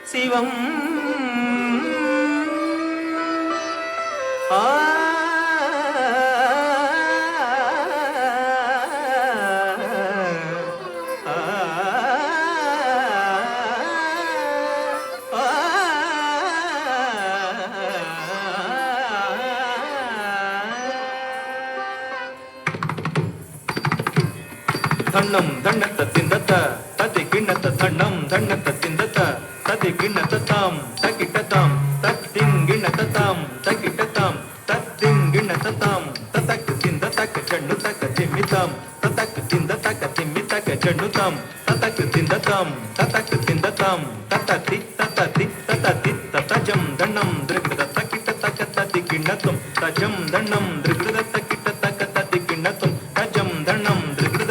சிவம் ஆ தன்னம் தண்ணத்த திந்தத்த ததி கிண்ணத்த தன்னம் தண்ணத்த திந்தத்த ததி கிண்ணத்த தாம் தகிட்டதாம் தத்திங்கிண்ணத்த தாம் தகிட்டதாம் தத்திங்கிண்ணத்த தாம் ததக்கு திந்த தக்க செண்ணு தக்க திம்மிதாம் ததக்கு திந்த தக்க திம்மிதக்க செண்ணு தாம் ததக்கு திந்ததாம் ததக்கு திந்ததாம் தததி தததி தததி ததஜம் தண்ணம் திருகிட தக்கிட்ட தக்க ததி கிண்ணத்தும் தஜம் தண்ணம் திருகிட தக்கிட்ட தக்க ததி கிண்ணத்தும் தஜம் தண்ணம் திருகிட